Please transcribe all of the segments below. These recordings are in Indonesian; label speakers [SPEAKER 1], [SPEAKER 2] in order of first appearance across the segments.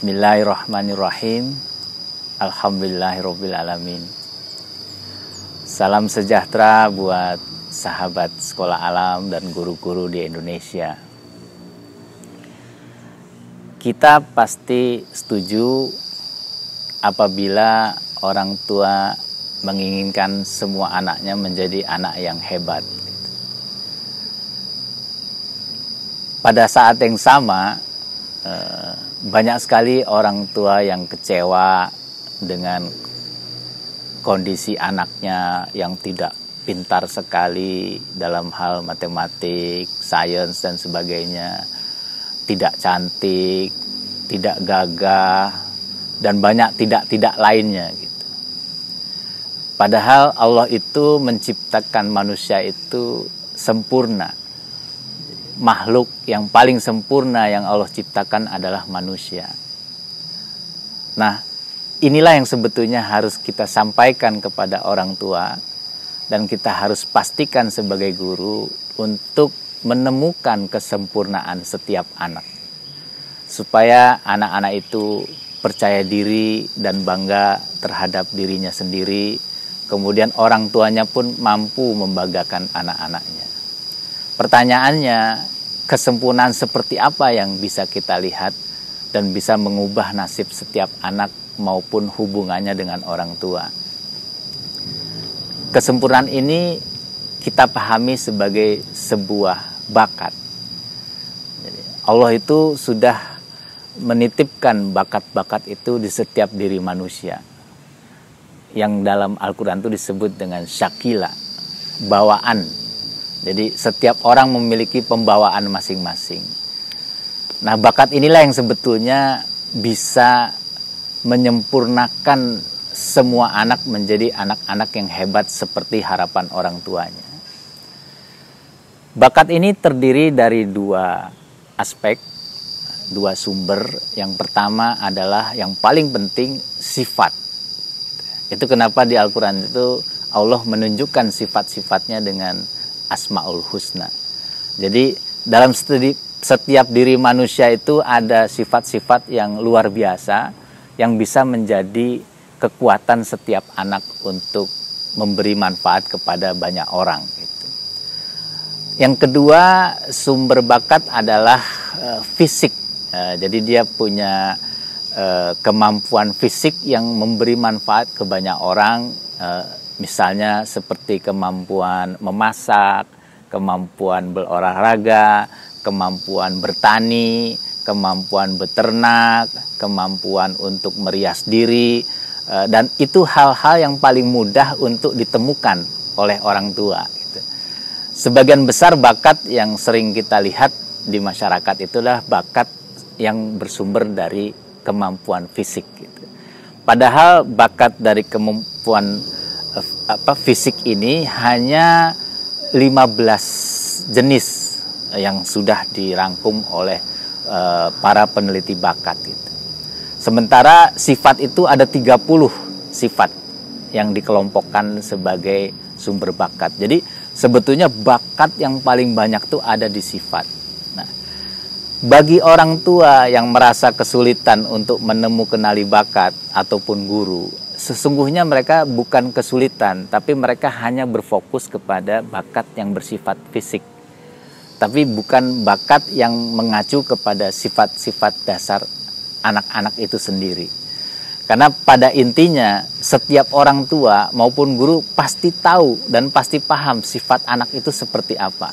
[SPEAKER 1] Bismillahirrahmanirrahim. Alhamdulillahirrabbilalamin. Salam sejahtera buat sahabat sekolah alam dan guru-guru di Indonesia. Kita pasti setuju apabila orang tua menginginkan semua anaknya menjadi anak yang hebat. Pada saat yang sama, banyak sekali orang tua yang kecewa dengan kondisi anaknya yang tidak pintar sekali dalam hal matematik, sains dan sebagainya, tidak cantik, tidak gagah, dan banyak tidak lainnya gitu. Padahal Allah itu menciptakan manusia itu sempurna. Makhluk yang paling sempurna yang Allah ciptakan adalah manusia. Nah, inilah yang sebetulnya harus kita sampaikan kepada orang tua, dan kita harus pastikan sebagai guru untuk menemukan kesempurnaan setiap anak, supaya anak-anak itu percaya diri dan bangga terhadap dirinya sendiri. Kemudian orang tuanya pun mampu membanggakan anak-anaknya. Pertanyaannya, kesempurnaan seperti apa yang bisa kita lihat dan bisa mengubah nasib setiap anak maupun hubungannya dengan orang tua? Kesempurnaan ini kita pahami sebagai sebuah bakat. Jadi, Allah itu sudah menitipkan bakat-bakat itu di setiap diri manusia, yang dalam Al-Quran itu disebut dengan syakila, bawaan. Jadi setiap orang memiliki pembawaan masing-masing. Nah, bakat inilah yang sebetulnya bisa menyempurnakan semua anak menjadi anak-anak yang hebat seperti harapan orang tuanya. Bakat ini terdiri dari dua aspek, dua sumber. Yang pertama adalah yang paling penting, sifat. Itu kenapa di Al-Quran itu Allah menunjukkan sifat-sifatnya dengan Asmaul Husna. Jadi dalam setiap diri manusia itu ada sifat-sifat yang luar biasa yang bisa menjadi kekuatan setiap anak untuk memberi manfaat kepada banyak orang. Yang kedua, sumber bakat adalah fisik. Jadi dia punya kemampuan fisik yang memberi manfaat ke banyak orang, misalnya seperti kemampuan memasak, kemampuan berolahraga, kemampuan bertani, kemampuan beternak, kemampuan untuk merias diri, dan itu hal-hal yang paling mudah untuk ditemukan oleh orang tua. Sebagian besar bakat yang sering kita lihat di masyarakat itulah bakat yang bersumber dari kemampuan fisik. Padahal bakat dari kemampuan fisik ini hanya 15 jenis yang sudah dirangkum oleh para peneliti bakat. Sementara sifat itu ada 30 sifat yang dikelompokkan sebagai sumber bakat. Jadi sebetulnya bakat yang paling banyak tuh ada di sifat. Nah, bagi orang tua yang merasa kesulitan untuk menemukan bakat ataupun guru, sesungguhnya mereka bukan kesulitan, tapi mereka hanya berfokus kepada bakat yang bersifat fisik. Tapi bukan bakat yang mengacu kepada sifat-sifat dasar anak-anak itu sendiri. Karena pada intinya setiap orang tua maupun guru pasti tahu dan pasti paham sifat anak itu seperti apa.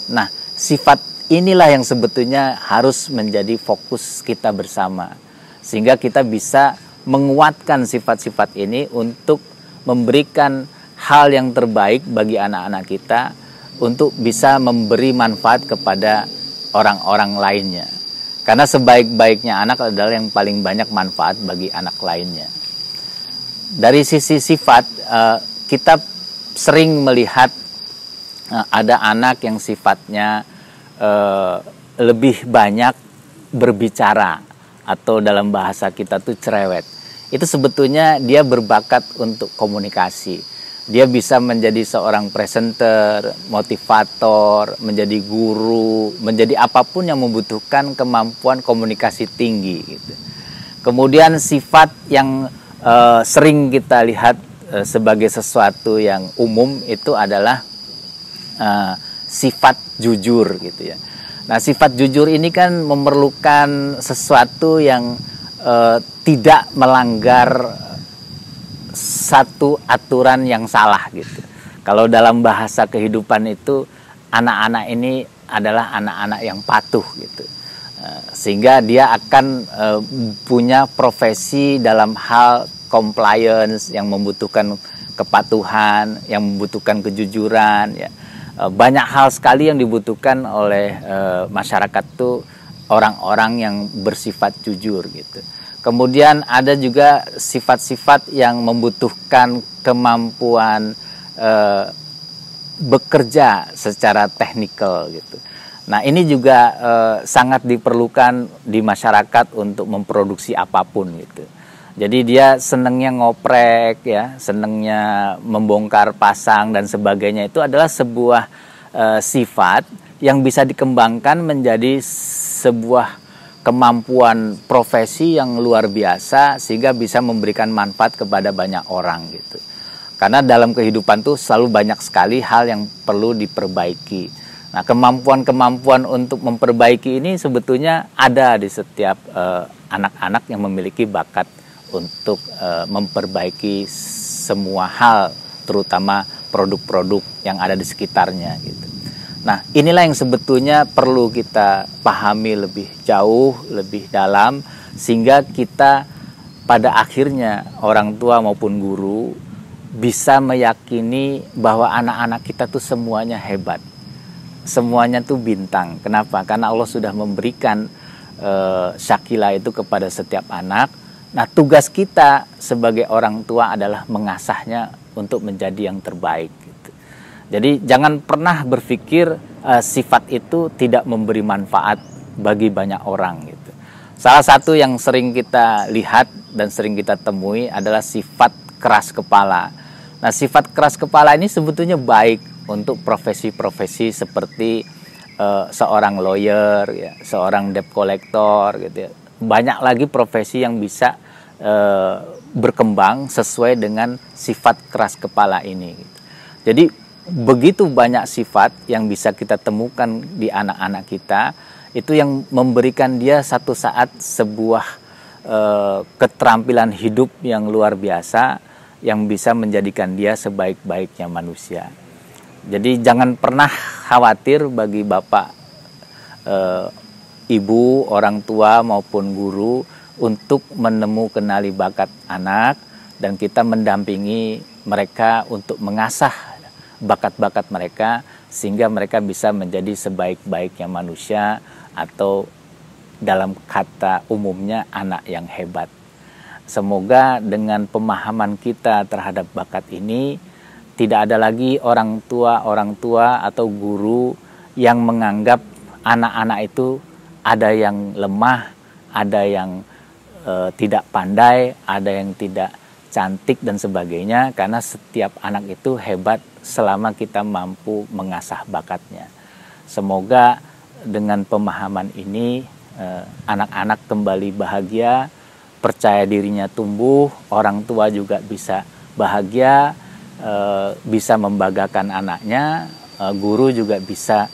[SPEAKER 1] Nah, sifat inilah yang sebetulnya harus menjadi fokus kita bersama. Sehingga kita bisa menguatkan sifat-sifat ini untuk memberikan hal yang terbaik bagi anak-anak kita, untuk bisa memberi manfaat kepada orang-orang lainnya. Karena sebaik-baiknya anak adalah yang paling banyak manfaat bagi anak lainnya. Dari sisi sifat, kita sering melihat ada anak yang sifatnya lebih banyak berbicara, atau dalam bahasa kita tuh cerewet. Itu sebetulnya dia berbakat untuk komunikasi. Dia bisa menjadi seorang presenter, motivator, menjadi guru, menjadi apapun yang membutuhkan kemampuan komunikasi tinggi gitu. Kemudian sifat yang sering kita lihat sebagai sesuatu yang umum itu adalah sifat jujur gitu ya. Nah, sifat jujur ini kan memerlukan sesuatu yang tidak melanggar satu aturan yang salah gitu. Kalau dalam bahasa kehidupan itu, anak-anak ini adalah anak-anak yang patuh gitu. Sehingga dia akan punya profesi dalam hal compliance yang membutuhkan kepatuhan, yang membutuhkan kejujuran ya. Banyak hal sekali yang dibutuhkan oleh masyarakat tuh orang-orang yang bersifat jujur gitu. Kemudian ada juga sifat-sifat yang membutuhkan kemampuan bekerja secara teknikal gitu. Nah, ini juga sangat diperlukan di masyarakat untuk memproduksi apapun gitu. Jadi dia senangnya ngoprek ya, senangnya membongkar pasang dan sebagainya, itu adalah sebuah sifat yang bisa dikembangkan menjadi sebuah kemampuan profesi yang luar biasa sehingga bisa memberikan manfaat kepada banyak orang gitu. Karena dalam kehidupan tuh selalu banyak sekali hal yang perlu diperbaiki. Nah, kemampuan-kemampuan untuk memperbaiki ini sebetulnya ada di setiap anak-anak yang memiliki bakat untuk memperbaiki semua hal, terutama produk-produk yang ada di sekitarnya gitu. Nah, inilah yang sebetulnya perlu kita pahami lebih jauh, lebih dalam, sehingga kita pada akhirnya orang tua maupun guru bisa meyakini bahwa anak-anak kita tuh semuanya hebat. Semuanya tuh bintang. Kenapa? Karena Allah sudah memberikan syakila itu kepada setiap anak. Nah, tugas kita sebagai orang tua adalah mengasahnya untuk menjadi yang terbaik. Jadi jangan pernah berpikir sifat itu tidak memberi manfaat bagi banyak orang gitu. Salah satu yang sering kita lihat dan sering kita temui adalah sifat keras kepala. Nah, sifat keras kepala ini sebetulnya baik untuk profesi-profesi seperti seorang lawyer, ya, seorang debt collector gitu ya. Banyak lagi profesi yang bisa berkembang sesuai dengan sifat keras kepala ini gitu. Jadi begitu banyak sifat yang bisa kita temukan di anak-anak kita, itu yang memberikan dia satu saat sebuah keterampilan hidup yang luar biasa yang bisa menjadikan dia sebaik-baiknya manusia. Jadi jangan pernah khawatir bagi bapak, ibu, orang tua maupun guru untuk kenali bakat anak, dan kita mendampingi mereka untuk mengasah bakat-bakat mereka sehingga mereka bisa menjadi sebaik-baiknya manusia, atau dalam kata umumnya anak yang hebat. Semoga dengan pemahaman kita terhadap bakat ini tidak ada lagi orang tua atau guru yang menganggap anak-anak itu ada yang lemah, ada yang tidak pandai, ada yang tidak cantik dan sebagainya, karena setiap anak itu hebat selama kita mampu mengasah bakatnya. Semoga dengan pemahaman ini anak-anak kembali bahagia, percaya dirinya tumbuh, orang tua juga bisa bahagia, bisa membanggakan anaknya, guru juga bisa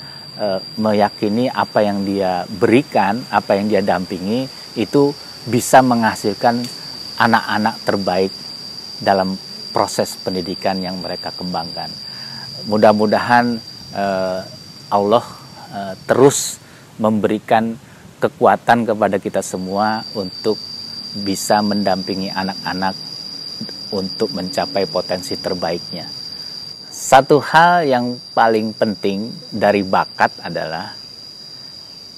[SPEAKER 1] meyakini apa yang dia berikan, apa yang dia dampingi itu bisa menghasilkan anak-anak terbaik dalam proses pendidikan yang mereka kembangkan. Mudah-mudahan Allah terus memberikan kekuatan kepada kita semua untuk bisa mendampingi anak-anak untuk mencapai potensi terbaiknya. Satu hal yang paling penting dari bakat adalah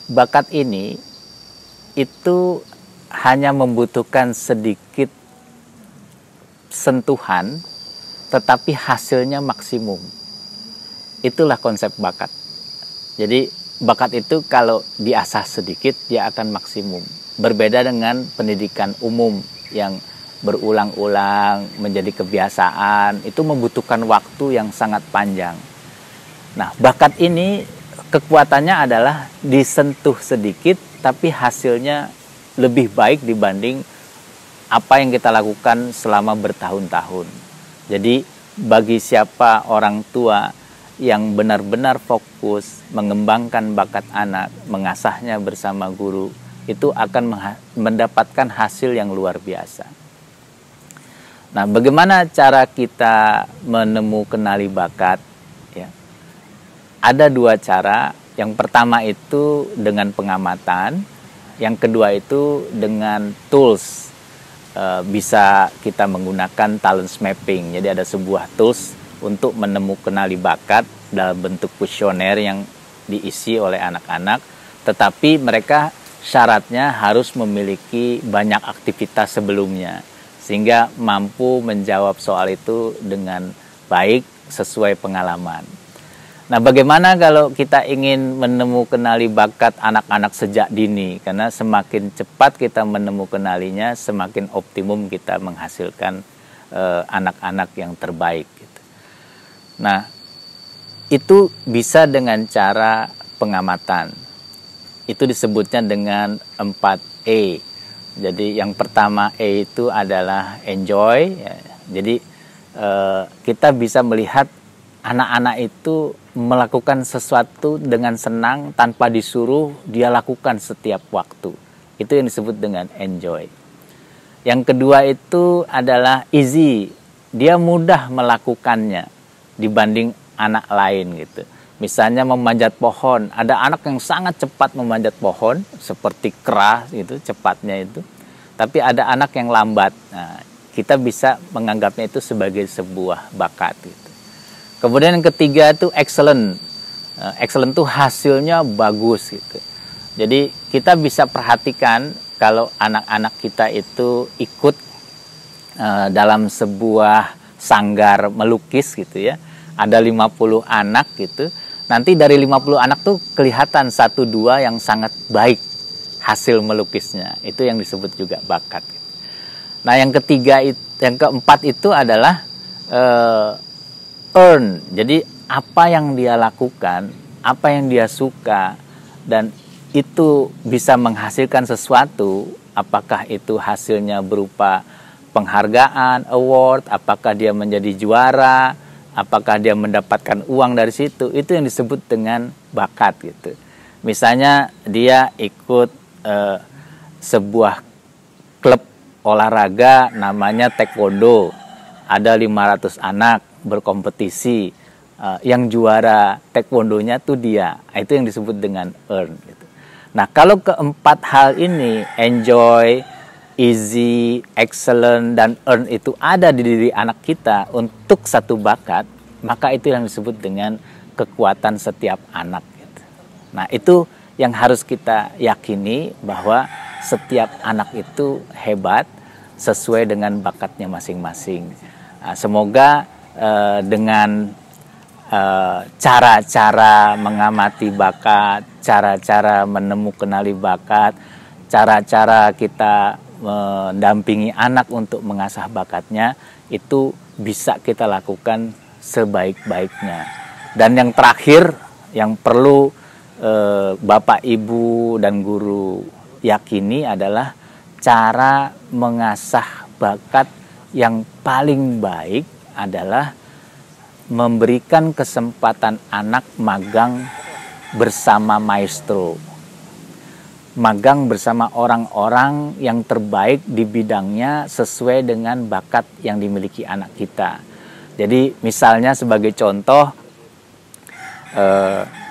[SPEAKER 1] bakat ini itu hanya membutuhkan sedikit sentuhan, tetapi hasilnya maksimum. Itulah konsep bakat. Jadi bakat itu kalau diasah sedikit dia akan maksimum. Berbeda dengan pendidikan umum yang berulang-ulang menjadi kebiasaan, itu membutuhkan waktu yang sangat panjang. Nah, bakat ini kekuatannya adalah disentuh sedikit tapi hasilnya lebih baik dibanding apa yang kita lakukan selama bertahun-tahun. Jadi bagi siapa orang tua yang benar-benar fokus mengembangkan bakat anak, mengasahnya bersama guru, itu akan mendapatkan hasil yang luar biasa. Nah, bagaimana cara kita kenali bakat? Ya. Ada dua cara. Yang pertama itu dengan pengamatan, yang kedua itu dengan tools. Bisa kita menggunakan talent mapping. Jadi ada sebuah tools untuk kenali bakat dalam bentuk kuesioner yang diisi oleh anak-anak, tetapi mereka syaratnya harus memiliki banyak aktivitas sebelumnya, sehingga mampu menjawab soal itu dengan baik sesuai pengalaman. Nah, bagaimana kalau kita ingin kenali bakat anak-anak sejak dini? Karena semakin cepat kita kenalinya, semakin optimum kita menghasilkan anak-anak yang terbaik. Gitu. Nah, itu bisa dengan cara pengamatan. Itu disebutnya dengan 4E. Jadi yang pertama E itu adalah enjoy. Ya. Jadi kita bisa melihat anak-anak itu melakukan sesuatu dengan senang tanpa disuruh, dia lakukan setiap waktu. Itu yang disebut dengan enjoy. Yang kedua itu adalah easy. Dia mudah melakukannya dibanding anak lain gitu. Misalnya memanjat pohon, ada anak yang sangat cepat memanjat pohon, seperti kera gitu, cepatnya itu. Tapi ada anak yang lambat. Nah, kita bisa menganggapnya itu sebagai sebuah bakat gitu. Kemudian yang ketiga itu excellent. Excellent itu hasilnya bagus gitu. Jadi kita bisa perhatikan kalau anak-anak kita itu ikut dalam sebuah sanggar melukis gitu ya. Ada 50 anak gitu. Nanti dari 50 anak tuh kelihatan 1-2 yang sangat baik hasil melukisnya. Itu yang disebut juga bakat. Nah, yang keempat itu adalah earn. Jadi apa yang dia lakukan, apa yang dia suka, dan itu bisa menghasilkan sesuatu, apakah itu hasilnya berupa penghargaan, award, apakah dia menjadi juara, apakah dia mendapatkan uang dari situ, itu yang disebut dengan bakat gitu. Misalnya dia ikut sebuah klub olahraga namanya taekwondo, ada 500 anak berkompetisi, yang juara taekwondonya tuh dia, itu yang disebut dengan earn gitu. Nah, kalau keempat hal ini, enjoy, easy, excellent, dan earn itu ada di diri anak kita untuk satu bakat, maka itu yang disebut dengan kekuatan setiap anak gitu. Nah, itu yang harus kita yakini, bahwa setiap anak itu hebat sesuai dengan bakatnya masing-masing. Nah, semoga dengan cara-cara mengamati bakat, cara-cara kenali bakat, cara-cara kita mendampingi anak untuk mengasah bakatnya, itu bisa kita lakukan sebaik-baiknya. Dan yang terakhir yang perlu Bapak, Ibu, dan guru yakini adalah cara mengasah bakat yang paling baik adalah memberikan kesempatan anak magang bersama maestro. Magang bersama orang-orang yang terbaik di bidangnya sesuai dengan bakat yang dimiliki anak kita. Jadi misalnya sebagai contoh,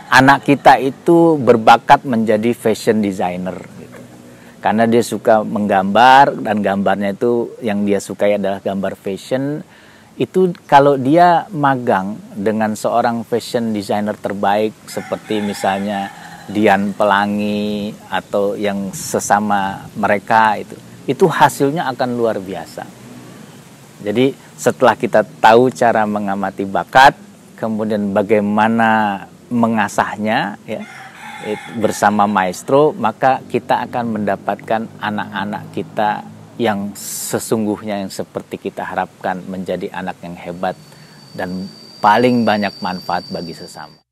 [SPEAKER 1] anak kita itu berbakat menjadi fashion designer gitu. Karena dia suka menggambar, dan gambarnya itu yang dia sukai adalah gambar fashion. Itu kalau dia magang dengan seorang fashion designer terbaik seperti misalnya Dian Pelangi atau yang sesama mereka, itu hasilnya akan luar biasa. Jadi setelah kita tahu cara mengamati bakat, kemudian bagaimana mengasahnya ya, bersama maestro, maka kita akan mendapatkan anak-anak kita yang sesungguhnya yang seperti kita harapkan, menjadi anak yang hebat dan paling banyak manfaat bagi sesama.